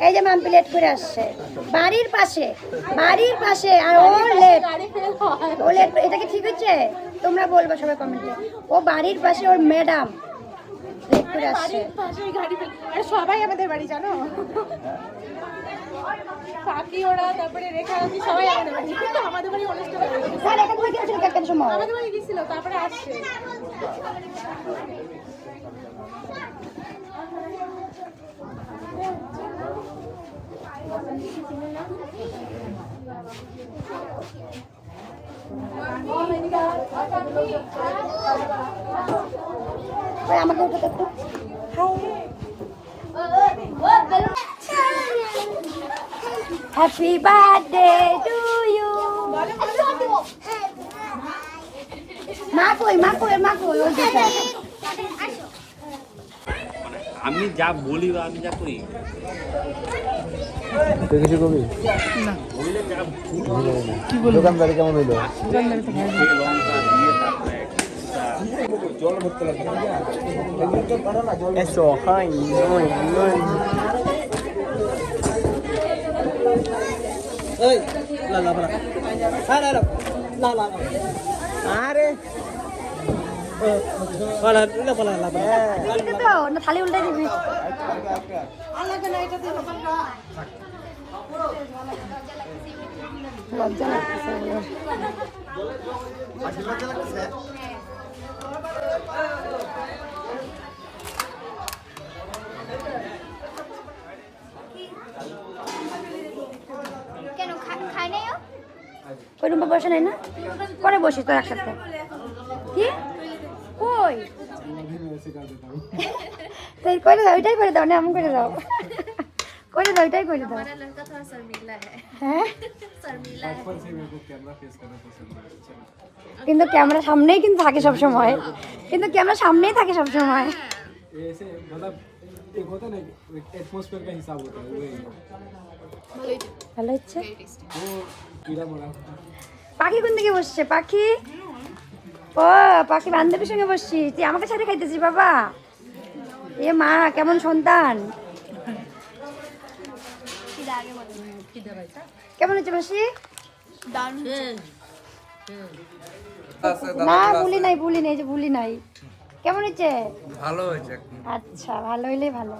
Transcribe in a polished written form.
এই যে মাম্পি লেট করে আসছে বাড়ির পাশে আর ও লেট এটা কি ঠিক হচ্ছে তোমরা বলবা সবাই কমেন্টে ও বাড়ির পাশে ওর ম্যাডাম লেট করে আসছে সবাই আমাদের বাড়ি জানো কাকি ওরা তারপরে রেখা রাখি সবাই আমাদের বাড়ি কিন্তু আমাদের বাড়ি অনুষ্ঠান স্যার এখান থেকে গেছিল কেন সময় আমাদের বাড়ি গেছিল তারপরে আসছে আমাকে উঠে একটু হ্যাপি বার্থডে টু ইউ মা কই ওই যে আমি যা বলি বা আমি যা করি তুই কিছু কবি না কি বলবো দোকানদারি কেমন হইলো জল ভরতে লাগবে এসো হাই নই এই লা লা বলা আরে লা আরে বলা বলা লা তো না থালি উল্টাই দিবি লজ্জা লাগতেছে কেন খাই নাই ওই রুমে বসে নাই না পরে বসি তোর একসাথে কি কই তাই করে দাও ওইটাই করে দাও না এমন করে দাও করে দাও ওইটাই করে দাও लड़का थोड़ा शर्मीला है হ্যাঁ शर्मीला है কিন্তু ক্যামেরা সামনেই কিন্তু থাকে সব সময় কিন্তু ক্যামেরা সামনেই থাকে সব সময় ऐसे मतलब एक होता है ना एटमॉस्फेयर का हिसाब होता है वही ভালো হচ্ছে वो कीड़ा मरा পাখি কোন দিকে বসছে পাখি ও পাখি বান্ধবীর সঙ্গে বসছি তুই আমাকে সাথে খাইতেছিস বাবা এ মা কেমন সন্তান কেমন হচ্ছে মাসি না ভুলি নাই যে ভুলি নাই কেমন হচ্ছে ভালো হয়েছে আচ্ছা ভালো হইলেই ভালো